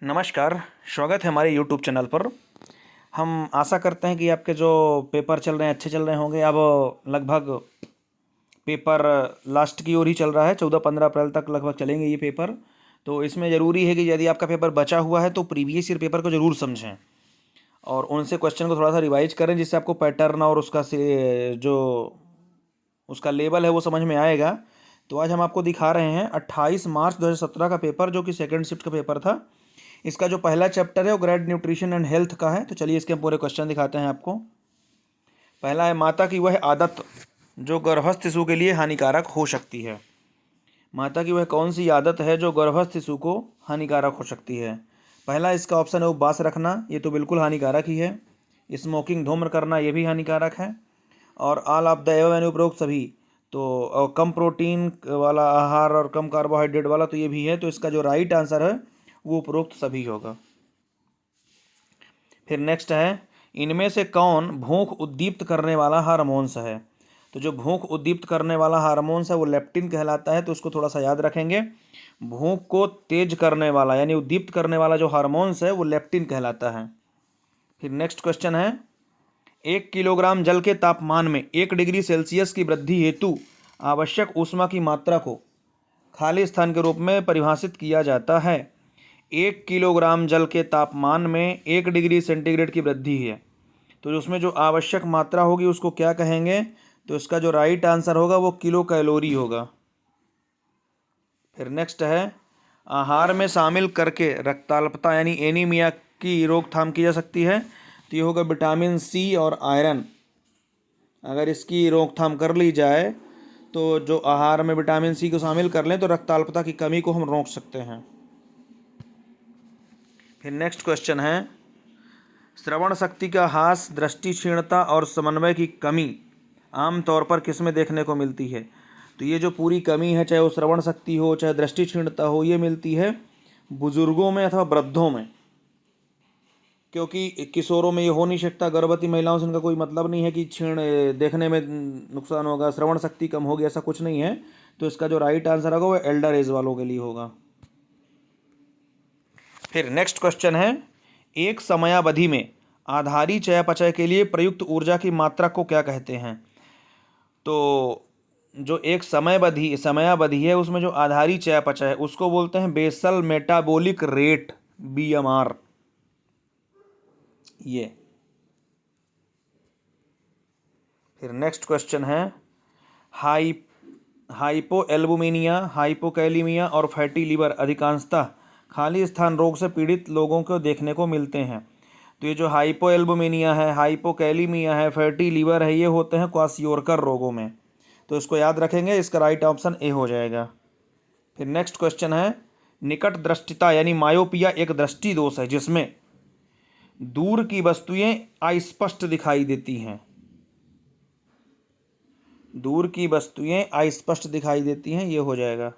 नमस्कार। स्वागत है हमारे यूट्यूब चैनल पर। हम आशा करते हैं कि आपके जो पेपर चल रहे हैं अच्छे चल रहे होंगे। अब लगभग पेपर लास्ट की ओर ही चल रहा है, 14-15 अप्रैल तक लगभग चलेंगे ये पेपर। तो इसमें ज़रूरी है कि यदि आपका पेपर बचा हुआ है तो प्रीवियस ईयर पेपर को ज़रूर समझें और उनसे क्वेश्चन को थोड़ा सा रिवाइज करें, जिससे आपको पैटर्न और उसका जो उसका लेवल है वो समझ में आएगा। तो आज हम आपको दिखा रहे हैं 28 मार्च 2017 का पेपर, जो कि सेकेंड शिफ्ट का पेपर था। इसका जो पहला चैप्टर है वो ग्रेड न्यूट्रिशन एंड हेल्थ का है। तो चलिए इसके हम पूरे क्वेश्चन दिखाते हैं आपको। पहला है, माता की वह आदत जो गर्भस्थ शिशु के लिए हानिकारक हो सकती है। माता की वह कौन सी आदत है जो गर्भस्थ शिशु को हानिकारक हो सकती है। पहला इसका ऑप्शन है उपवास रखना, ये तो बिल्कुल हानिकारक ही है। स्मोकिंग, धूम्र करना, ये भी हानिकारक है। और ऑल ऑफ द एव यानी उपरोक्त सभी। तो कम प्रोटीन वाला आहार और कम कार्बोहाइड्रेट वाला, तो ये भी है। तो इसका जो राइट आंसर है वो उपरोक्त सभी होगा। फिर नेक्स्ट है, इनमें से कौन भूख उद्दीप्त करने वाला हार्मोन्स है। तो जो भूख उद्दीप्त करने वाला हार्मोन्स है वो लेप्टिन कहलाता है। तो उसको थोड़ा सा याद रखेंगे। भूख को तेज करने वाला यानी उद्दीप्त करने वाला जो हार्मोन्स है वो लेप्टिन कहलाता है। फिर नेक्स्ट क्वेश्चन है, 1 किलोग्राम जल के तापमान में 1 डिग्री सेल्सियस की वृद्धि हेतु आवश्यक ऊष्मा की मात्रा को खाली स्थान के रूप में परिभाषित किया जाता है। 1 किलोग्राम जल के तापमान में 1 डिग्री सेंटीग्रेड की वृद्धि है, तो उसमें जो आवश्यक मात्रा होगी उसको क्या कहेंगे। तो इसका जो राइट आंसर होगा वो किलो कैलोरी होगा। फिर नेक्स्ट है, आहार में शामिल करके रक्ताल्पता यानी एनीमिया की रोकथाम की जा सकती है। तो ये होगा विटामिन सी और आयरन। अगर इसकी रोकथाम कर ली जाए तो जो आहार में विटामिन सी को शामिल कर लें तो रक्ताल्पता की कमी को हम रोक सकते हैं। फिर नेक्स्ट क्वेश्चन है, श्रवण शक्ति का ह्रास, दृष्टि क्षीणता और समन्वय की कमी आमतौर पर किसमें देखने को मिलती है। तो ये जो पूरी कमी है, चाहे वो श्रवण शक्ति हो चाहे दृष्टि क्षीणता हो, ये मिलती है बुजुर्गों में अथवा वृद्धों में। क्योंकि किशोरों में ये हो नहीं सकता, गर्भवती महिलाओं से इनका कोई मतलब नहीं है कि क्षीण देखने में नुकसान होगा, श्रवण शक्ति कम होगी, ऐसा कुछ नहीं है। तो इसका जो राइट आंसर होगा वो एल्डर एज वालों के लिए होगा। फिर नेक्स्ट क्वेश्चन है, एक समयावधि में आधारी चयापचय के लिए प्रयुक्त ऊर्जा की मात्रा को क्या कहते हैं। तो जो एक समयावधि है उसमें जो आधारी चयापचय है उसको बोलते हैं बेसल मेटाबॉलिक रेट, बीएमआर। ये। फिर नेक्स्ट क्वेश्चन है, हाई हाइपोएल्बुमिनिया, हाइपोकैलिमिया और फैटी लीवर अधिकांशतः खाली स्थान रोग से पीड़ित लोगों को देखने को मिलते हैं। तो ये जो हाइपोएल्बुमिनिया है, हाइपोकैलिमिया है, फैटी लीवर है, ये होते हैं क्वाशियोरकर रोगों में। तो इसको याद रखेंगे, इसका राइट ऑप्शन ए हो जाएगा। फिर नेक्स्ट क्वेश्चन है, निकट दृष्टिता यानी मायोपिया एक दृष्टि दोष है जिसमें दूर की वस्तुएं अस्पष्ट दिखाई देती हैं। दूर की वस्तुएं अस्पष्ट दिखाई देती हैं, ये हो जाएगा।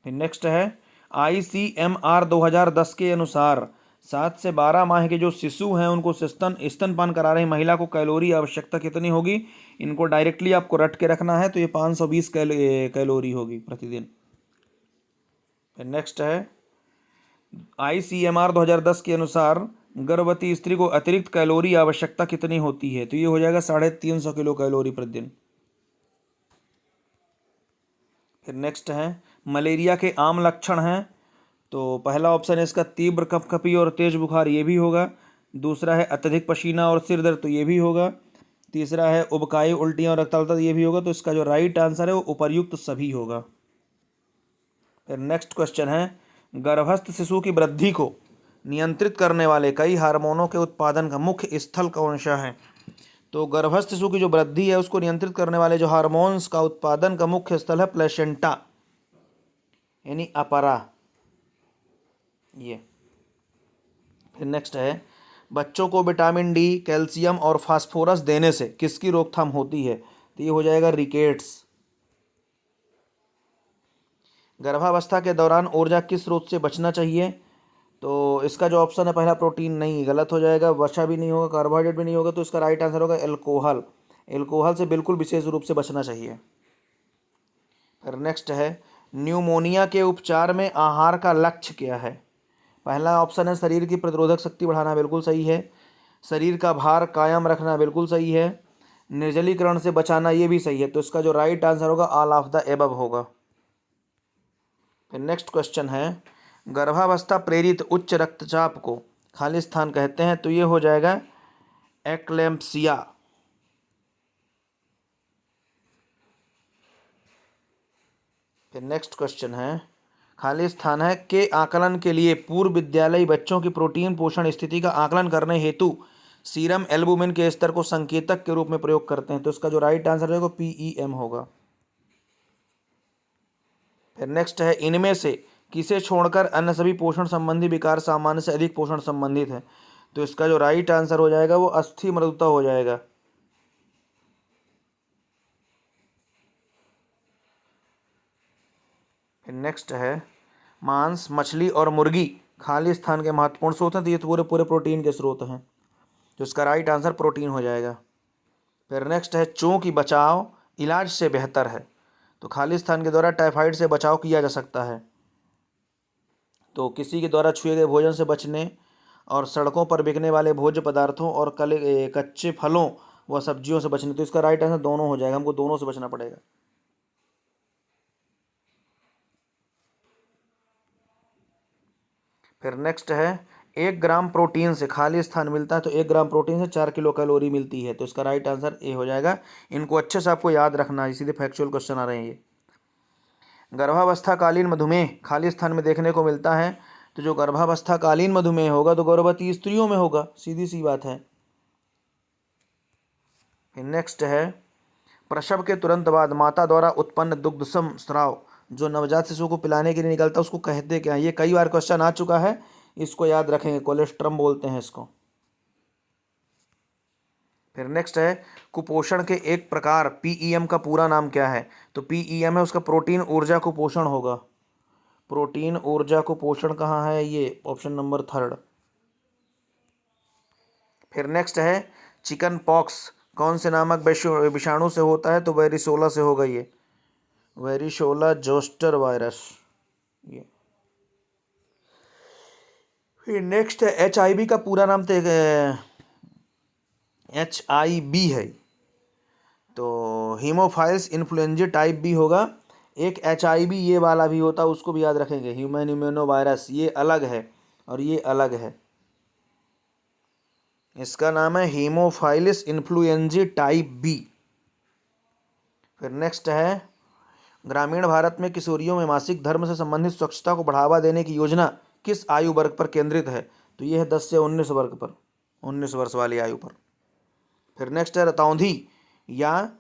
फिर नेक्स्ट है, ICMR 2010 के अनुसार 7 से 12 माह के जो शिशु हैं उनको स्तनपान करा रही महिला को कैलोरी आवश्यकता कितनी होगी। इनको डायरेक्टली आपको रट के रखना है, तो ये 520 कैलोरी होगी प्रतिदिन। फिर नेक्स्ट है, ICMR 2010 के अनुसार गर्भवती स्त्री को अतिरिक्त कैलोरी आवश्यकता कितनी होती है। तो ये हो जाएगा 350 किलो कैलोरी प्रतिदिन। फिर नेक्स्ट है, मलेरिया के आम लक्षण हैं। तो पहला ऑप्शन है इसका तीव्र कपकपी और तेज बुखार, ये भी होगा। दूसरा है अत्यधिक पसीना और सिर दर्द, तो ये भी होगा। तीसरा है उबकाई, उल्टियाँ और रक्ताल्पता, ये भी होगा। तो इसका जो राइट आंसर है वो उपर्युक्त सभी होगा। फिर नेक्स्ट क्वेश्चन है, गर्भस्थ शिशु की वृद्धि को नियंत्रित करने वाले कई हार्मोनों के उत्पादन का मुख्य स्थल कौन सा है। तो गर्भस्थ शिशु की जो वृद्धि है उसको नियंत्रित करने वाले जो हार्मोन्स का उत्पादन का मुख्य स्थल है प्लेसेंटा यानी अपरा, ये। फिर नेक्स्ट है, बच्चों को विटामिन डी, कैल्शियम और फास्फोरस देने से किसकी रोकथाम होती है। तो ये हो जाएगा रिकेट्स। गर्भावस्था के दौरान ऊर्जा किस स्रोत से बचना चाहिए। तो इसका जो ऑप्शन है पहला प्रोटीन नहीं, गलत हो जाएगा। वसा भी नहीं होगा, कार्बोहाइड्रेट भी नहीं होगा। तो इसका राइट आंसर होगा एल्कोहल। एल्कोहल से बिल्कुल विशेष रूप से बचना चाहिए। फिर नेक्स्ट है, न्यूमोनिया के उपचार में आहार का लक्ष्य क्या है? पहला ऑप्शन है शरीर की प्रतिरोधक शक्ति बढ़ाना, बिल्कुल सही है। शरीर का भार कायम रखना, बिल्कुल सही है। निर्जलीकरण से बचाना, ये भी सही है। तो इसका जो राइट आंसर होगा ऑल ऑफ द एबव होगा। फिर नेक्स्ट क्वेश्चन है, गर्भावस्था प्रेरित उच्च रक्तचाप को खाली स्थान कहते हैं, तो ये हो जाएगा एक्लेम्पसिया। फिर नेक्स्ट क्वेश्चन है, खाली स्थान है के आकलन के लिए पूर्व विद्यालयी बच्चों की प्रोटीन पोषण स्थिति का आकलन करने हेतु सीरम एल्बुमिन के स्तर को संकेतक के रूप में प्रयोग करते हैं, तो इसका जो राइट आंसर होगा PEM होगा। फिर नेक्स्ट है, इनमें से किसे छोड़कर अन्य सभी पोषण संबंधी विकार सामान्य से अधिक पोषण संबंधित है, तो इसका जो राइट आंसर हो जाएगा वो अस्थि मृदुता हो जाएगा। फिर नेक्स्ट है, मांस, मछली और मुर्गी खाली स्थान के महत्वपूर्ण स्रोत हैं, तो ये तो पूरे पूरे प्रोटीन के स्रोत हैं, तो इसका राइट आंसर प्रोटीन हो जाएगा। फिर नेक्स्ट है, चूंकि बचाव इलाज से बेहतर है, तो खाली स्थान के द्वारा टाइफाइड से बचाव किया जा सकता है। तो किसी के द्वारा छुए गए भोजन से बचने और सड़कों पर बिकने वाले भोज्य पदार्थों और कच्चे फलों व सब्जियों से बचने, तो इसका राइट आंसर दोनों हो जाएगा, हमको दोनों से बचना पड़ेगा। फिर नेक्स्ट है, 1 ग्राम प्रोटीन से खाली स्थान मिलता है, तो 1 ग्राम प्रोटीन से 4 किलो कैलोरी मिलती है, तो इसका राइट आंसर ए हो जाएगा। इनको अच्छे से आपको याद रखना है, सीधे फैक्चुअल क्वेश्चन आ रहे हैं ये। गर्भावस्थाकालीन मधुमेह खाली स्थान में देखने को मिलता है, तो जो गर्भावस्थाकालीन मधुमेह होगा तो गर्भवती स्त्रियों में होगा, सीधी सी बात है। नेक्स्ट है, प्रसव के तुरंत बाद माता द्वारा उत्पन्न दुग्धसम स्राव जो नवजात शिशु को पिलाने के लिए निकलता है उसको कहते क्या है? ये कई बार क्वेश्चन आ चुका है, इसको याद रखेंगे, कोलेस्ट्रम बोलते हैं इसको। फिर नेक्स्ट है, कुपोषण के एक प्रकार PEM का पूरा नाम क्या है? तो PEM है उसका प्रोटीन ऊर्जा कुपोषण होगा। प्रोटीन ऊर्जा कुपोषण कहाँ है? ये ऑप्शन नंबर 3। फिर नेक्स्ट है, चिकन पॉक्स कौन से नामक विषाणु से होता है? तो वेरिसोला से होगा, ये वेरिसोला जोस्टर वायरस ये। फिर नेक्स्ट है, HIV का पूरा नाम तो HIV है, तो हीमोफाइल्स इन्फ्लुएंजा टाइप बी होगा। एक HIV ये वाला भी होता है, उसको भी याद रखेंगे, ह्यूमन इम्यूनो वायरस, ये अलग है और ये अलग है, इसका नाम है हीमोफाइलिस इन्फ्लुएंजा टाइप बी। फिर नेक्स्ट है, ग्रामीण भारत में किशोरियों में मासिक धर्म से संबंधित स्वच्छता को बढ़ावा देने की योजना किस आयु वर्ग पर केंद्रित है? तो ये है 10 से 19 वर्ग पर, 19 वर्ष वाली आयु पर। फिर नेक्स्ट है, रतौंधी या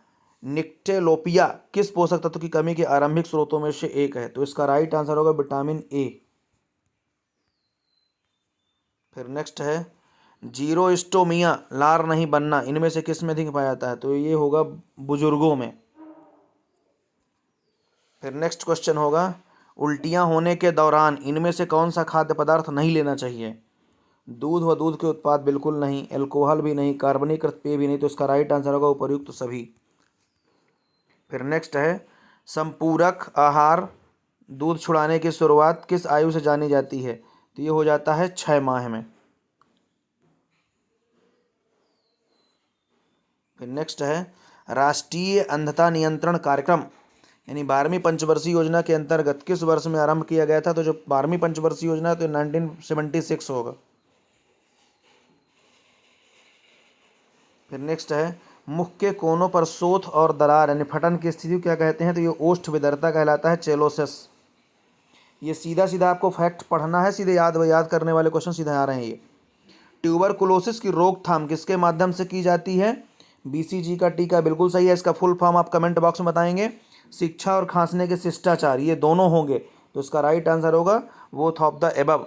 निक्टेलोपिया किस पोषक तत्व की कमी के आरंभिक स्रोतों में से एक है? तो इसका राइट आंसर होगा विटामिन ए। फिर नेक्स्ट है, जीरोस्टोमिया लार नहीं बनना इनमें से किस में अधिक पाया जाता है? तो ये होगा बुजुर्गों में। फिर नेक्स्ट क्वेश्चन होगा, उल्टियां होने के दौरान इनमें से कौन सा खाद्य पदार्थ नहीं लेना चाहिए? दूध व दूध के उत्पाद बिल्कुल नहीं, अल्कोहल भी नहीं, कार्बनीकृत पेय भी नहीं, तो इसका राइट आंसर होगा उपर्युक्त तो सभी। फिर नेक्स्ट है, संपूरक आहार दूध छुड़ाने की शुरुआत किस आयु से जानी जाती है? तो ये हो जाता है 6 माह में। फिर नेक्स्ट है, राष्ट्रीय अंधता नियंत्रण कार्यक्रम यानी 12वीं पंचवर्षीय योजना के अंतर्गत किस वर्ष में आरंभ किया गया था? तो जो 12वीं पंचवर्षीय योजना है तो 1976 होगा। फिर नेक्स्ट है, मुख के कोनों पर सोथ और दरार यानी फटन की स्थिति क्या कहते हैं? तो ये ओष्ठ विदरता कहलाता है, चेलोसिस। ये सीधा सीधा आपको फैक्ट पढ़ना है, सीधे याद करने वाले क्वेश्चन सीधे आ रहे हैं ये। ट्यूबरकुलोसिस की रोकथाम किसके माध्यम से की जाती है? BCG का टीका, बिल्कुल सही है। इसका फुल फॉर्म आप कमेंट बॉक्स में बताएंगे। शिक्षा और खांसने के शिष्टाचार ये दोनों होंगे, तो इसका राइट आंसर होगा बोथ ऑफ द एबव।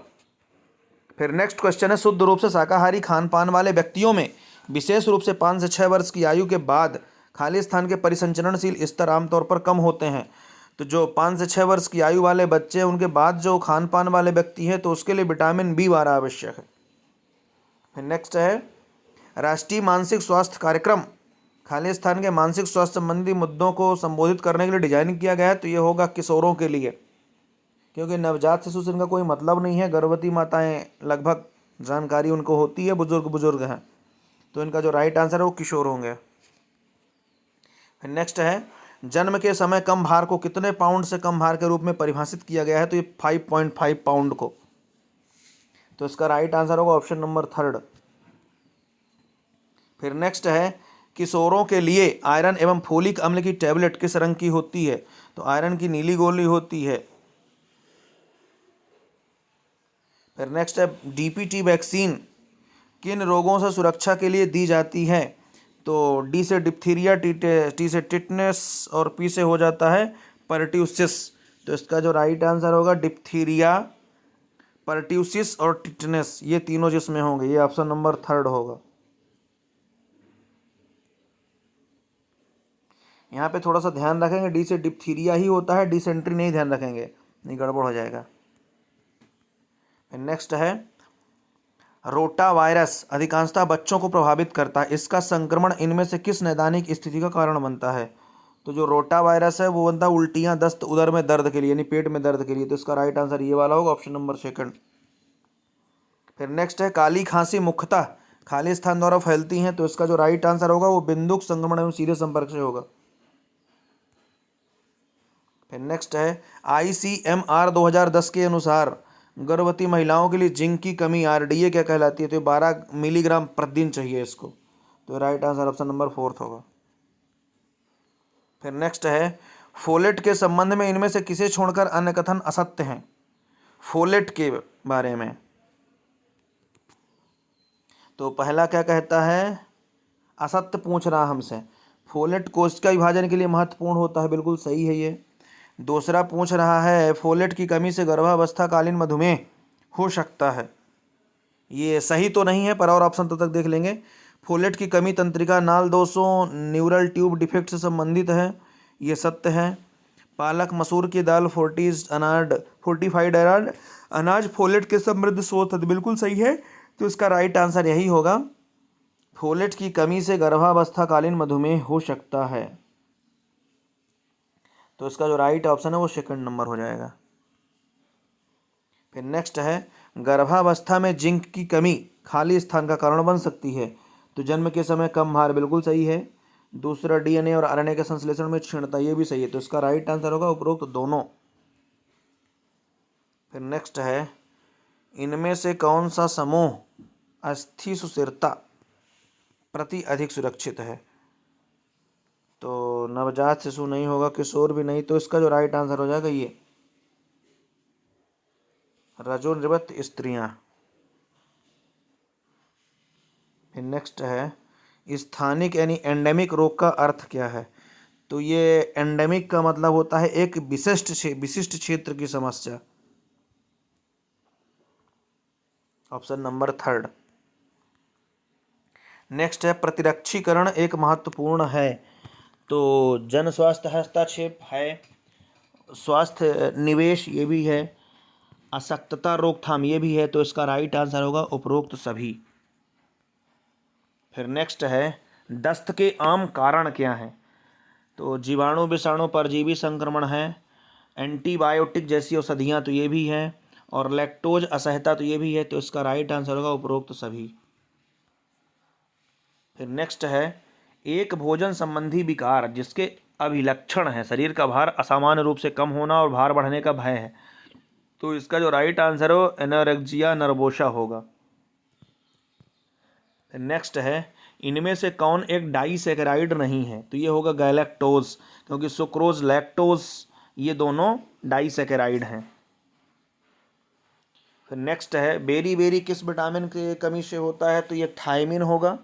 फिर नेक्स्ट क्वेश्चन है, शुद्ध रूप से शाकाहारी खान पान वाले व्यक्तियों में विशेष रूप से 5 से 6 वर्ष की आयु के बाद खाली स्थान के परिसंचरणशील स्तर आमतौर पर कम होते हैं। तो जो 5 से 6 वर्ष की आयु वाले बच्चे हैं उनके बाद जो खान पान वाले व्यक्ति हैं तो उसके लिए विटामिन B12 आवश्यक है। फिर नेक्स्ट है, राष्ट्रीय मानसिक स्वास्थ्य कार्यक्रम खाली स्थान के मानसिक स्वास्थ्य संबंधी मुद्दों को संबोधित करने के लिए डिजाइन किया गया है, तो ये होगा किशोरों के लिए, क्योंकि नवजात शिशु से इनका कोई मतलब नहीं है। गर्भवती माताएं लगभग जानकारी उनको होती है, बुजुर्ग हैं, तो इनका जो राइट आंसर है वो किशोर होंगे। फिर नेक्स्ट है, जन्म के समय कम भार को कितने पाउंड से कम भार के रूप में परिभाषित किया गया है, तो ये 5.5 पाउंड को। तो इसका राइट आंसर होगा ऑप्शन नंबर 3। फिर नेक्स्ट है, किशोरों के लिए आयरन एवं फोलिक अम्ल की टैबलेट किस रंग की होती है, तो आयरन की नीली गोली होती है। फिर नेक्स्ट है, डीपीटी वैक्सीन किन रोगों से सुरक्षा के लिए दी जाती है, तो डी से डिप्थीरिया, टी से टिटनेस और पी से हो जाता है परट्यूसिस। तो इसका जो राइट आंसर होगा डिप्थीरिया, परट्यूसिस और टिटनेस, ये तीनों जिसमें होंगे, ये ऑप्शन नंबर 3 होगा। यहाँ पे थोड़ा सा ध्यान रखेंगे, डी से डिप्थीरिया ही होता है, डिसेंट्री नहीं ध्यान रखेंगे, नहीं गड़बड़ हो जाएगा। नेक्स्ट है, रोटा वायरस अधिकांशतः बच्चों को प्रभावित करता है, इसका संक्रमण इनमें से किस नैदानिक स्थिति का कारण बनता है, तो जो रोटा वायरस है वो बनता है उल्टियाँ, दस्त, उदर में दर्द के लिए, यानी पेट में दर्द के लिए। तो इसका राइट आंसर ये वाला होगा, ऑप्शन नंबर 2। फिर नेक्स्ट है, काली खांसी मुख्यतः खाली स्थान द्वारा फैलती हैं, तो इसका जो राइट आंसर होगा वो बिंदुक संक्रमण एवं सीधे संपर्क से होगा। फिर नेक्स्ट है, ICMR 2010 के अनुसार गर्भवती महिलाओं के लिए जिंक की कमी RDA क्या कहलाती है, तो 12 मिलीग्राम प्रतिदिन चाहिए इसको। तो राइट आंसर ऑप्शन नंबर 4 होगा। फिर नेक्स्ट है, फोलेट के संबंध में इनमें से किसे छोड़कर अन्य कथन असत्य हैं, फोलेट के बारे में। तो पहला क्या कहता है, असत्य पूछ रहा हमसे, फोलेट कोशिका विभाजन के लिए महत्वपूर्ण होता है, बिल्कुल सही है ये। दूसरा पूछ रहा है, फोलेट की कमी से गर्भावस्थाकालीन मधुमेह हो सकता है, ये सही तो नहीं है, पर और ऑप्शन तक देख लेंगे। फोलेट की कमी तंत्रिका नाल दोषों, न्यूरल ट्यूब डिफेक्ट से संबंधित है, ये सत्य है। पालक, मसूर की दाल, फोर्टिफाइड अनाज फोलेट के समृद्ध स्रोत है, बिल्कुल सही है। तो इसका राइट आंसर यही होगा, फोलेट की कमी से गर्भावस्थाकालीन मधुमेह हो सकता है। तो इसका जो राइट ऑप्शन है वो 2 नंबर हो जाएगा। फिर नेक्स्ट है, गर्भावस्था में जिंक की कमी खाली स्थान का कारण बन सकती है, तो जन्म के समय कम भार, बिल्कुल सही है। दूसरा, DNA और RNA के संश्लेषण में क्षीणता, ये भी सही है। तो इसका राइट आंसर होगा उपरोक्त दोनों। फिर नेक्स्ट है, इनमें से कौन सा समूह अस्थि सुस्थिरता प्रति अधिक सुरक्षित है, तो नवजात शिशु नहीं होगा, किशोर भी नहीं, तो इसका जो राइट आंसर हो जाएगा ये रजोनिवृत्त स्त्रियां। फिर नेक्स्ट है, स्थानिक यानी एंडेमिक रोग का अर्थ क्या है, तो ये एंडेमिक का मतलब होता है एक विशिष्ट क्षेत्र की समस्या, ऑप्शन नंबर 3। नेक्स्ट है, प्रतिरक्षीकरण एक महत्वपूर्ण है, तो जन स्वास्थ्य हस्तक्षेप है, स्वास्थ्य निवेश ये भी है, अशक्तता रोकथाम ये भी है, तो इसका राइट आंसर होगा उपरोक्त सभी। फिर नेक्स्ट है, दस्त के आम कारण क्या हैं, तो जीवाणु, विषाणु, परजीवी संक्रमण है, एंटीबायोटिक जैसी औषधियाँ तो ये भी है, और लैक्टोज असहता तो ये भी है, तो इसका राइट आंसर होगा उपरोक्त सभी। फिर नेक्स्ट है, एक भोजन संबंधी विकार जिसके अभिलक्षण है शरीर का भार असामान्य रूप से कम होना और भार बढ़ने का भय है, तो इसका जो राइट आंसर हो एनोरेक्सिया नर्वोसा होगा। नेक्स्ट है, इनमें से कौन एक डाइसैकेराइड नहीं है, तो ये होगा गैलेक्टोज, क्योंकि सुक्रोज, लैक्टोज ये दोनों डाइसैकेराइड हैं। फिर नेक्स्ट है, बेरी बेरी किस विटामिन की कमी से होता है, तो ये थायमिन होगा।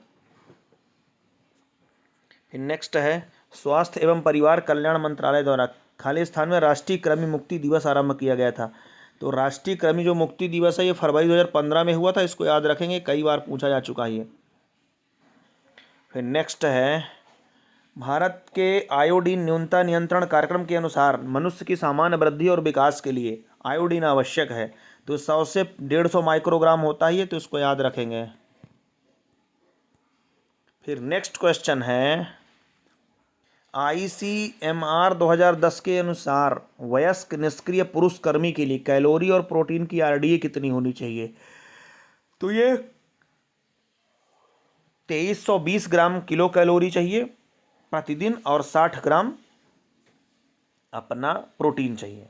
फिर नेक्स्ट है, स्वास्थ्य एवं परिवार कल्याण मंत्रालय द्वारा खाली स्थान में राष्ट्रीय कृमि मुक्ति दिवस आरंभ किया गया था, तो राष्ट्रीय कृमि जो मुक्ति दिवस है ये फरवरी 2015 में हुआ था, इसको याद रखेंगे, कई बार पूछा जा चुका है ये। फिर नेक्स्ट है, भारत के आयोडीन न्यूनता नियंत्रण कार्यक्रम के अनुसार मनुष्य की सामान्य वृद्धि और विकास के लिए आयोडीन आवश्यक है, तो 100 से 150 माइक्रोग्राम होता ही है, तो इसको याद रखेंगे। फिर नेक्स्ट क्वेश्चन है, ICMR 2010 के अनुसार वयस्क निष्क्रिय पुरुष कर्मी के लिए कैलोरी और प्रोटीन की RDA कितनी होनी चाहिए? तो ये 2320 ग्राम किलो कैलोरी चाहिए प्रतिदिन और 60 ग्राम अपना प्रोटीन चाहिए।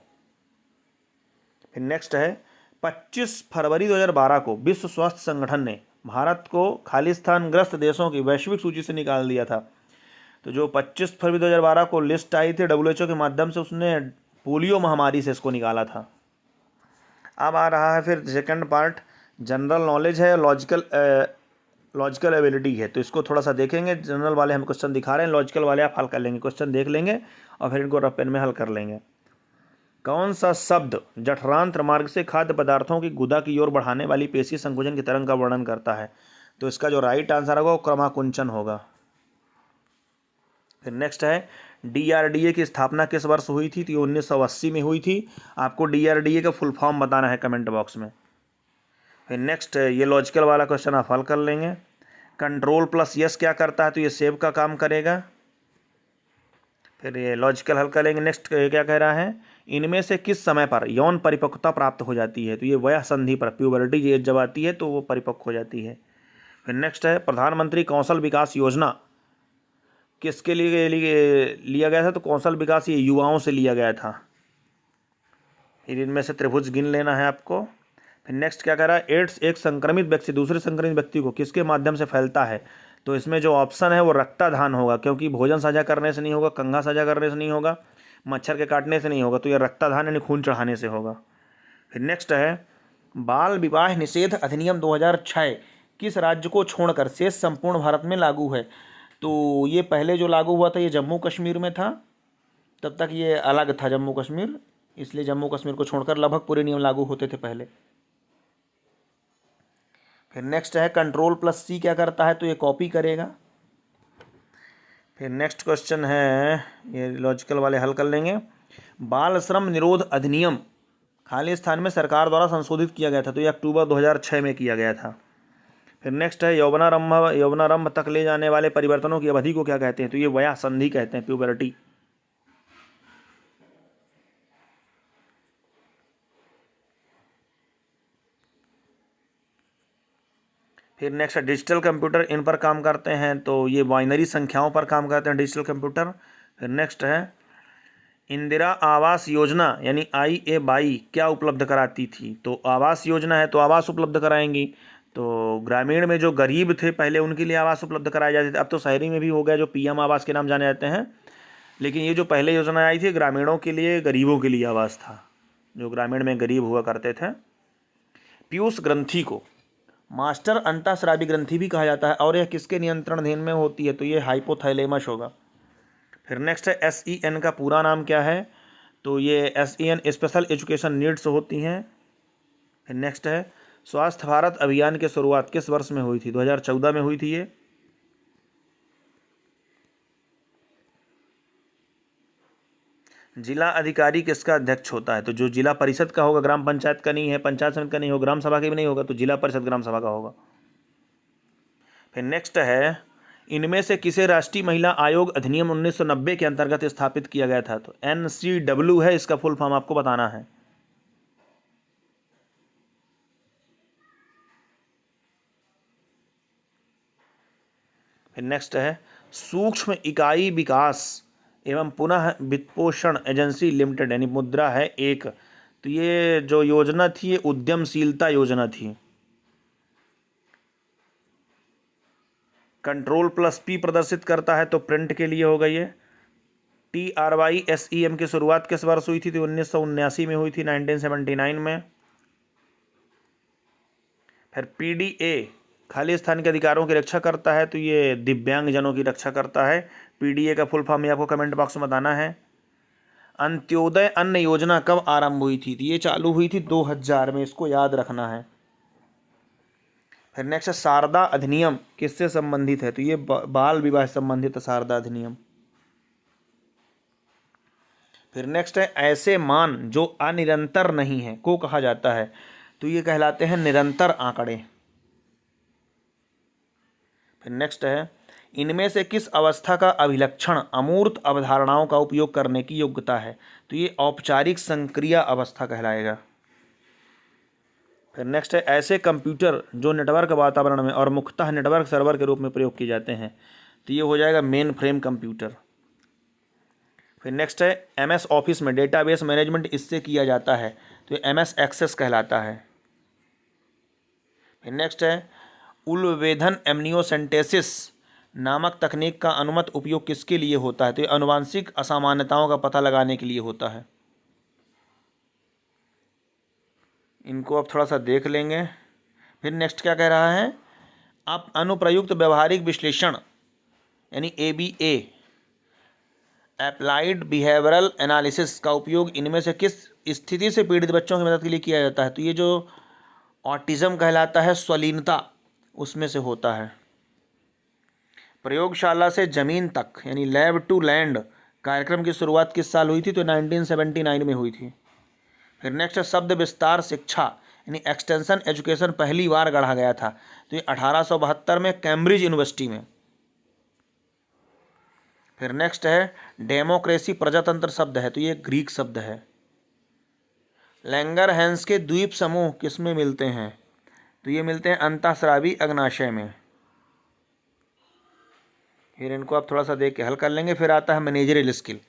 फिर नेक्स्ट है 25 फरवरी 2012 को विश्व स्वास्थ्य संगठन ने भारत को खालिस्तानग्रस्त देशों की वैश्विक सूची से निकाल दिया था। तो जो 25 फरवरी 2012 को लिस्ट आई थी WHO के माध्यम से, उसने पोलियो महामारी से इसको निकाला था। अब आ रहा है फिर सेकंड पार्ट, जनरल नॉलेज है, लॉजिकल एबिलिटी है। तो इसको थोड़ा सा देखेंगे। जनरल वाले हम क्वेश्चन दिखा रहे हैं, लॉजिकल वाले आप हल कर लेंगे, क्वेश्चन देख लेंगे और फिर इनको रफ पेन में हल कर लेंगे। कौन सा शब्द जठरांत्र मार्ग से खाद्य पदार्थों की गुदा की ओर बढ़ाने वाली पेशी संकुचन की तरंग का वर्णन करता है? तो इसका जो राइट आंसर होगा वो क्रमाकुंचन होगा। फिर नेक्स्ट है DRDA की स्थापना किस वर्ष हुई थी? तो 1980 में हुई थी। आपको DRDA का फुल फॉर्म बताना है कमेंट बॉक्स में। फिर नेक्स्ट ये लॉजिकल वाला क्वेश्चन आप हल कर लेंगे। कंट्रोल प्लस यस क्या करता है? तो ये सेव का काम करेगा। फिर ये लॉजिकल हल करेंगे। नेक्स्ट क्या कह रहा है, इनमें से किस समय पर यौन परिपक्वता प्राप्त हो जाती है? तो ये वयः संधि पर, प्यूबर्टी एज जब आती है तो वो परिपक्व हो जाती है। फिर नेक्स्ट है प्रधानमंत्री कौशल विकास योजना किसके लिए लिया गया था? तो कौशल विकास ये युवाओं से लिया गया था। फिर इनमें से त्रिभुज गिन लेना है आपको। फिर नेक्स्ट क्या कह रहा है, एड्स एक संक्रमित व्यक्ति दूसरे संक्रमित व्यक्ति को किसके माध्यम से फैलता है? तो इसमें जो ऑप्शन है वो रक्ताधान होगा, क्योंकि भोजन साझा करने से नहीं होगा, कंघा साझा करने से नहीं होगा, मच्छर के काटने से नहीं होगा, तो यह रक्ताधान यानी खून चढ़ाने से होगा। फिर नेक्स्ट है बाल विवाह निषेध अधिनियम 2006 किस राज्य को छोड़कर शेष संपूर्ण भारत में लागू है? तो ये पहले जो लागू हुआ था ये जम्मू कश्मीर में था, तब तक ये अलग था जम्मू कश्मीर, इसलिए जम्मू कश्मीर को छोड़कर लगभग पूरे नियम लागू होते थे पहले। फिर नेक्स्ट है कंट्रोल प्लस C क्या करता है? तो ये कॉपी करेगा। फिर नेक्स्ट क्वेश्चन है, ये लॉजिकल वाले हल कर लेंगे। बाल श्रम निरोध अधिनियम खालिस्तान में सरकार द्वारा संशोधित किया गया था, तो ये अक्टूबर 2006 में किया गया था। फिर नेक्स्ट है यौवनारंभ तक ले जाने वाले परिवर्तनों की अवधि को क्या कहते हैं? तो ये वयः संधि कहते हैं, प्यूबर्टी। फिर नेक्स्ट है डिजिटल कंप्यूटर इन पर काम करते हैं, तो ये बाइनरी संख्याओं पर काम करते हैं डिजिटल कंप्यूटर। फिर नेक्स्ट है इंदिरा आवास योजना यानी IA-22 क्या उपलब्ध कराती थी? तो आवास योजना है तो आवास उपलब्ध कराएंगी। तो ग्रामीण में जो गरीब थे पहले उनके लिए आवास उपलब्ध कराए जाते थे, अब तो शहरी में भी हो गया जो PM आवास के नाम जाने जाते हैं, लेकिन ये जो पहले योजना आई थी ग्रामीणों के लिए, गरीबों के लिए आवास था, जो ग्रामीण में गरीब हुआ करते थे। पीयूष ग्रंथि को मास्टर अंतःस्रावी ग्रंथि भी कहा जाता है और यह किसके नियंत्रण अधीन में होती है? तो ये हाइपोथैलेमस होगा। फिर नेक्स्ट है SEN का पूरा नाम क्या है? तो ये SEN स्पेशल एजुकेशन नीड्स होती हैं। फिर नेक्स्ट है स्वास्थ्य भारत अभियान की शुरुआत किस वर्ष में हुई थी? 2014 में हुई थी ये। जिला अधिकारी किसका अध्यक्ष होता है? तो जो जिला परिषद का होगा, ग्राम पंचायत का नहीं है, पंचायत समिति का नहीं होगा, ग्राम सभा के भी नहीं होगा, तो जिला परिषद ग्राम सभा का होगा। फिर नेक्स्ट है इनमें से किसे राष्ट्रीय महिला आयोग अधिनियम 1990 के अंतर्गत स्थापित किया गया था? तो NCW है, इसका फुल फॉर्म आपको बताना है। फिर नेक्स्ट है सूक्ष्म इकाई विकास एवं पुनः वित्तपोषण एजेंसी लिमिटेड यानी मुद्रा है एक, तो ये जो योजना थी ये उद्यमशीलता योजना थी। कंट्रोल प्लस P प्रदर्शित करता है तो प्रिंट के लिए होगा ये। TRYSEM की शुरुआत किस वर्ष हुई थी? तो 1979 में हुई थी, 1979 में। फिर PDA खालिस्तान के अधिकारों की रक्षा करता है, तो ये दिव्यांगजनों की रक्षा करता है। PDA का फुल फॉर्म आपको कमेंट बॉक्स में बताना है। अंत्योदय अन्न योजना कब आरंभ हुई थी? तो ये चालू हुई थी 2000 में, इसको याद रखना है। फिर नेक्स्ट है शारदा अधिनियम किससे संबंधित है? तो ये बाल विवाह संबंधित है शारदा अधिनियम। फिर नेक्स्ट है ऐसे मान जो अनिरंतर नहीं है को कहा जाता है? तो ये कहलाते हैं निरंतर आंकड़े। फिर नेक्स्ट है इनमें से किस अवस्था का अभिलक्षण अमूर्त अवधारणाओं का उपयोग करने की योग्यता है? तो ये औपचारिक संक्रिया अवस्था कहलाएगा। फिर नेक्स्ट है, ऐसे कंप्यूटर जो नेटवर्क वातावरण में और मुख्यतः नेटवर्क सर्वर के रूप में प्रयोग किए जाते हैं, तो ये हो जाएगा मेन फ्रेम कंप्यूटर। फिर नेक्स्ट है, MS ऑफिस में डेटाबेस मैनेजमेंट इससे किया जाता है, तो ये MS एक्सेस कहलाता है। फिर नेक्स्ट है, उलवेधन एमनियोसेंटेसिस नामक तकनीक का अनुमत उपयोग किसके लिए होता है? तो ये आनुवांशिक असामान्यताओं का पता लगाने के लिए होता है। इनको अब थोड़ा सा देख लेंगे। फिर नेक्स्ट क्या कह रहा है, आप अनुप्रयुक्त व्यवहारिक विश्लेषण यानी ABA अप्लाइड बिहेवियरल एनालिसिस का उपयोग इनमें से किस स्थिति से पीड़ित बच्चों की मदद के लिए किया जाता है? तो ये जो ऑटिज्म कहलाता है, स्वलीनता, उसमें से होता है। प्रयोगशाला से जमीन तक यानी लैब टू लैंड कार्यक्रम की शुरुआत किस साल हुई थी? तो 1979 में हुई थी। फिर नेक्स्ट है, शब्द विस्तार शिक्षा यानी एक्सटेंशन एजुकेशन पहली बार गढ़ा गया था, तो ये 1872 में कैम्ब्रिज यूनिवर्सिटी में। फिर नेक्स्ट है, डेमोक्रेसी प्रजातंत्र शब्द है, तो ये ग्रीक शब्द है। लैंगरहैंस के द्वीप समूह किसमें मिलते हैं? तो ये मिलते हैं अंतःस्रावी अग्नाशय में। फिर इनको आप थोड़ा सा देख के हल कर लेंगे। फिर आता है मैनेजरियल स्किल।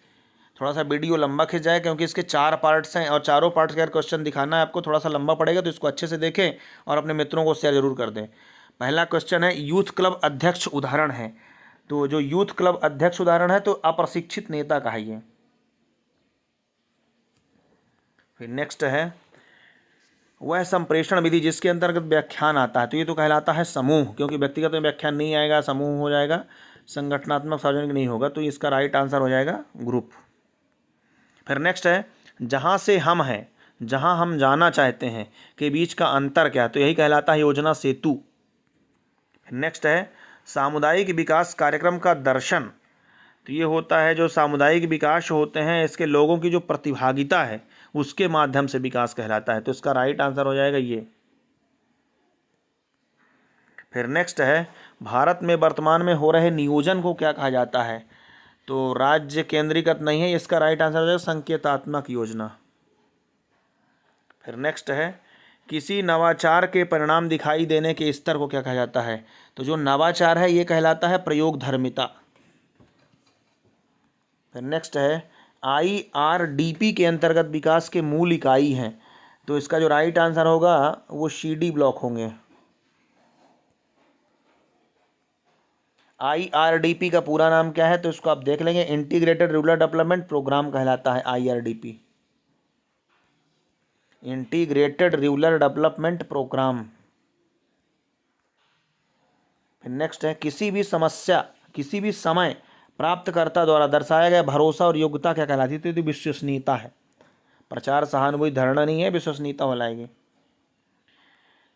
थोड़ा सा वीडियो लंबा खिंच जाए क्योंकि इसके 4 पार्ट्स हैं और चारों पार्ट्स का क्वेश्चन दिखाना है आपको, थोड़ा सा लंबा पड़ेगा, तो इसको अच्छे से देखें और अपने मित्रों को शेयर जरूर कर दें। पहला क्वेश्चन है, यूथ क्लब अध्यक्ष उदाहरण है, तो जो यूथ क्लब अध्यक्ष उदाहरण है तो अप्रशिक्षित नेता का है ये। फिर नेक्स्ट है, वह संप्रेषण विधि जिसके अंतर्गत व्याख्यान आता है, तो ये तो कहलाता है समूह, क्योंकि व्यक्तिगत में व्याख्यान नहीं आएगा, समूह हो जाएगा, संगठनात्मक सार्वजनिक नहीं होगा, तो इसका राइट आंसर हो जाएगा ग्रुप। फिर नेक्स्ट है, जहाँ से हम हैं, जहाँ हम जाना चाहते हैं के बीच का अंतर क्या, तो यही कहलाता है योजना सेतु। नेक्स्ट है, सामुदायिक विकास कार्यक्रम का दर्शन, तो ये होता है जो सामुदायिक विकास होते हैं इसके लोगों की जो प्रतिभागिता है उसके माध्यम से विकास कहलाता है, तो इसका राइट आंसर हो जाएगा ये। फिर नेक्स्ट है, भारत में वर्तमान में हो रहे नियोजन को क्या कहा जाता है, तो राज्य केंद्रीकृत नहीं है, इसका राइट आंसर हो जाएगा संकेतात्मक योजना। फिर नेक्स्ट है, किसी नवाचार के परिणाम दिखाई देने के स्तर को क्या कहा जाता है, तो जो नवाचार है ये कहलाता है प्रयोगधर्मिता। फिर नेक्स्ट है, IRDP के अंतर्गत विकास के मूल इकाई हैं, तो इसका जो राइट आंसर होगा वो CD ब्लॉक होंगे। IRDP का पूरा नाम क्या है, तो इसको आप देख लेंगे, इंटीग्रेटेड रूरल डेवलपमेंट प्रोग्राम कहलाता है IRDP, integrated rural development programme. फिर नेक्स्ट है, किसी भी समस्या किसी भी समय प्राप्तकर्ता द्वारा दर्शाया गया भरोसा और योग्यता क्या कहलाती है, तो विश्वसनीयता है। प्रचार सहानुभूति धारणा नहीं है, विश्वसनीयता कहलाएगी।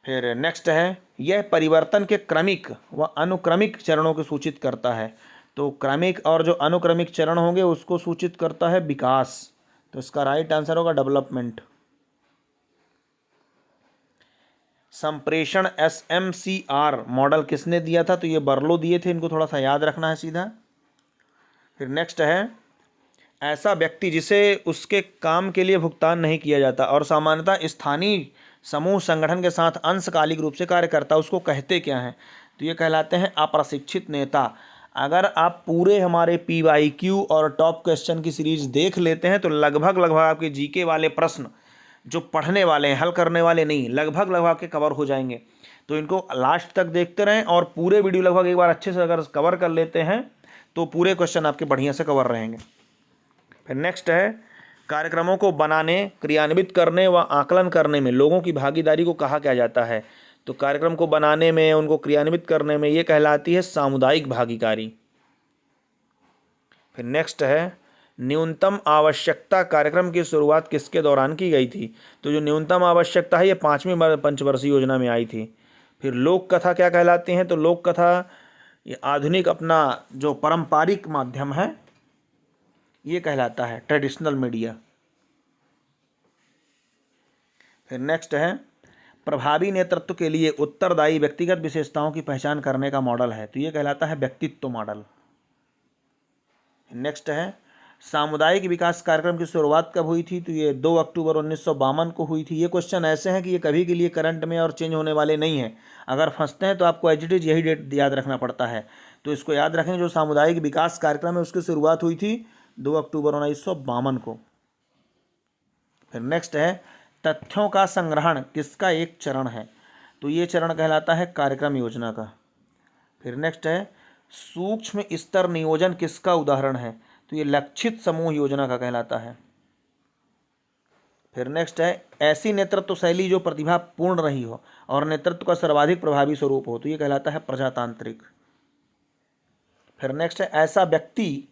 फिर नेक्स्ट है, यह परिवर्तन के क्रमिक व अनुक्रमिक चरणों को सूचित करता है, तो क्रमिक और जो अनुक्रमिक चरण होंगे उसको सूचित करता है विकास, तो इसका राइट आंसर होगा डेवलपमेंट। संप्रेषण SMCR मॉडल किसने दिया था, तो ये बर्लो दिए थे, इनको थोड़ा सा याद रखना है सीधा। फिर नेक्स्ट है, ऐसा व्यक्ति जिसे उसके काम के लिए भुगतान नहीं किया जाता और सामान्यतः स्थानीय समूह संगठन के साथ अंशकालिक रूप से कार्य करता, उसको कहते क्या हैं, तो ये कहलाते हैं अप्रशिक्षित नेता। अगर आप पूरे हमारे PYQ और टॉप क्वेश्चन की सीरीज देख लेते हैं तो लगभग आपके GK वाले प्रश्न जो पढ़ने वाले हैं, हल करने वाले नहीं, लगभग आपके कवर हो जाएंगे। तो इनको लास्ट तक देखते रहें और पूरे वीडियो लगभग एक बार अच्छे से अगर कवर कर लेते हैं तो पूरे क्वेश्चन आपके बढ़िया से कवर रहेंगे। फिर नेक्स्ट है, कार्यक्रमों को बनाने, क्रियान्वित करने व आकलन करने में लोगों की भागीदारी को कहा क्या जाता है, तो कार्यक्रम को बनाने में, उनको क्रियान्वित करने में ये कहलाती है सामुदायिक भागीदारी। फिर नेक्स्ट है, न्यूनतम आवश्यकता कार्यक्रम की शुरुआत किसके दौरान की गई थी, तो जो न्यूनतम आवश्यकता है ये 5वीं पंचवर्षीय योजना में आई थी। फिर लोक कथा क्या कहलाती हैं, तो लोक कथा ये आधुनिक अपना जो पारंपरिक माध्यम है ये कहलाता है ट्रेडिशनल मीडिया। फिर नेक्स्ट है, प्रभावी नेतृत्व के लिए उत्तरदायी व्यक्तिगत विशेषताओं की पहचान करने का मॉडल है, तो ये कहलाता है व्यक्तित्व मॉडल। नेक्स्ट है सामुदायिक विकास कार्यक्रम की शुरुआत कब हुई थी, तो ये 2 अक्टूबर 1952 को हुई थी। ये क्वेश्चन ऐसे हैं कि ये कभी के लिए करंट में और चेंज होने वाले नहीं हैं। अगर फंसते हैं तो आपको एज इट इज यही डेट याद रखना पड़ता है, तो इसको याद रखें। जो सामुदायिक विकास कार्यक्रम है उसकी शुरुआत हुई थी 2 अक्टूबर 1952 को। फिर नेक्स्ट है तथ्यों का संग्रहण किसका एक चरण है, तो ये चरण कहलाता है कार्यक्रम योजना का। फिर नेक्स्ट है सूक्ष्म स्तर नियोजन किसका उदाहरण है, तो ये लक्षित समूह योजना का कहलाता है। फिर नेक्स्ट है ऐसी नेतृत्व शैली जो प्रतिभापूर्ण रही हो और नेतृत्व का सर्वाधिक प्रभावी स्वरूप हो, तो ये कहलाता है प्रजातांत्रिक। फिर नेक्स्ट है ऐसा व्यक्ति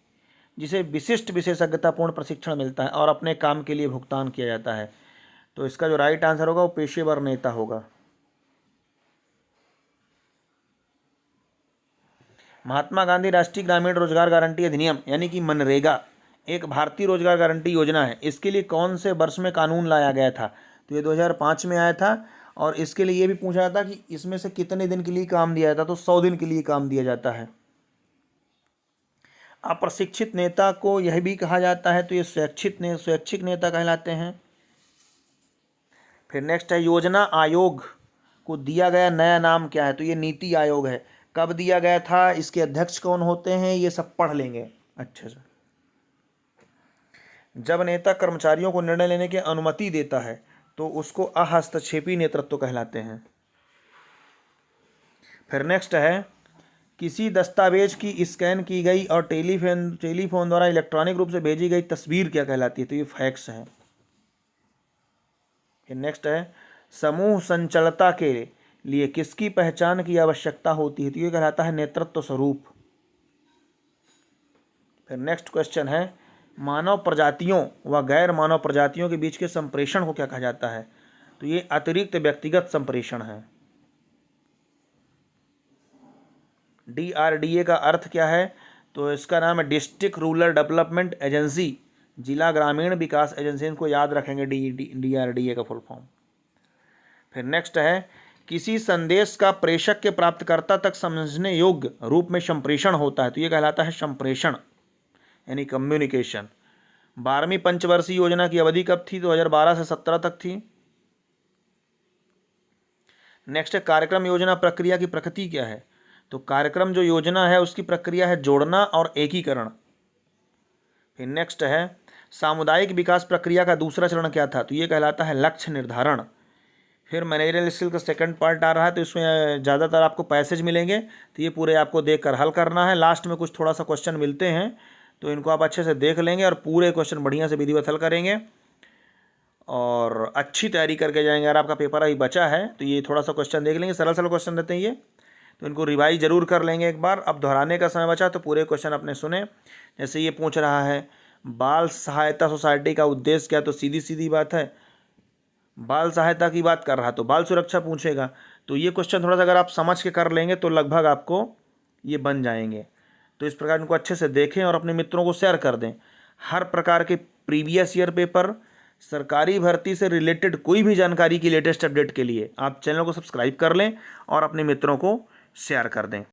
जिसे विशिष्ट विशेषज्ञतापूर्ण प्रशिक्षण मिलता है और अपने काम के लिए भुगतान किया जाता है, तो इसका जो राइट आंसर होगा वो पेशेवर नेता होगा। महात्मा गांधी राष्ट्रीय ग्रामीण रोजगार गारंटी अधिनियम यानी कि मनरेगा एक भारतीय रोजगार गारंटी योजना है। इसके लिए कौन से वर्ष में कानून लाया गया था, तो ये 2005 में आया था। और इसके लिए ये भी पूछा था कि इसमें से कितने दिन के लिए काम दिया जाता, तो 100 दिन के लिए काम दिया जाता है। अप्रशिक्षित नेता को यह भी कहा जाता है, तो ये स्वैच्छिक नेता कहलाते हैं। फिर नेक्स्ट है योजना आयोग को दिया गया नया नाम क्या है, तो ये नीति आयोग है। कब दिया गया था, इसके अध्यक्ष कौन होते हैं, ये सब पढ़ लेंगे अच्छे से। जब नेता कर्मचारियों को निर्णय लेने की अनुमति देता है तो उसको अहस्तक्षेपी नेतृत्व कहलाते हैं। फिर नेक्स्ट है किसी दस्तावेज की स्कैन की गई और टेलीफोन द्वारा इलेक्ट्रॉनिक रूप से भेजी गई तस्वीर क्या कहलाती है, तो ये फैक्स है। फिर नेक्स्ट है समूह संचलता के लिए किसकी पहचान की आवश्यकता होती है, तो ये कहलाता है नेतृत्व स्वरूप। फिर नेक्स्ट क्वेश्चन है मानव प्रजातियों व गैर मानव प्रजातियों के बीच के संप्रेषण को क्या कहा जाता है, तो ये अतिरिक्त व्यक्तिगत संप्रेषण है। DRDA का अर्थ क्या है, तो इसका नाम है डिस्ट्रिक्ट रूरल डेवलपमेंट एजेंसी, जिला ग्रामीण विकास एजेंसी। इनको याद रखेंगे DRDA का फुल फॉर्म। फिर नेक्स्ट है किसी संदेश का प्रेषक के प्राप्तकर्ता तक समझने योग्य रूप में संप्रेषण होता है, तो ये कहलाता है संप्रेषण यानी कम्युनिकेशन। 12वीं पंचवर्षीय योजना की अवधि कब थी, 2012 से 17 तक थी। नेक्स्ट है कार्यक्रम योजना प्रक्रिया की प्रकृति क्या है, तो कार्यक्रम जो योजना है उसकी प्रक्रिया है जोड़ना और एकीकरण। फिर नेक्स्ट है सामुदायिक विकास प्रक्रिया का दूसरा चरण क्या था, तो ये कहलाता है लक्ष्य निर्धारण। फिर मैनेजरियल स्किल का सेकंड पार्ट आ रहा है, तो इसमें ज़्यादातर आपको पैसेज मिलेंगे, तो ये पूरे आपको देखकर हल करना है। लास्ट में कुछ थोड़ा सा क्वेश्चन मिलते हैं, तो इनको आप अच्छे से देख लेंगे और पूरे क्वेश्चन बढ़िया से विधिवत हल करेंगे और अच्छी तैयारी करके जाएंगे। अगर आपका पेपर अभी बचा है तो ये थोड़ा सा क्वेश्चन देख लेंगे, सरल क्वेश्चन रहते हैं ये, तो इनको रिवाइज जरूर कर लेंगे एक बार। अब दोहराने का समय बचा तो पूरे क्वेश्चन अपने सुने। जैसे ये पूछ रहा है बाल सहायता सोसाइटी का उद्देश्य क्या, तो सीधी सीधी बात है बाल सहायता की बात कर रहा तो बाल सुरक्षा पूछेगा। तो ये क्वेश्चन थोड़ा सा अगर आप समझ के कर लेंगे तो लगभग आपको ये बन जाएंगे। तो इस प्रकार इनको अच्छे से देखें और अपने मित्रों को शेयर कर दें। हर प्रकार के प्रीवियस ईयर पेपर, सरकारी भर्ती से रिलेटेड कोई भी जानकारी की लेटेस्ट अपडेट के लिए आप चैनल को सब्सक्राइब कर लें और अपने मित्रों को शेयर कर दें।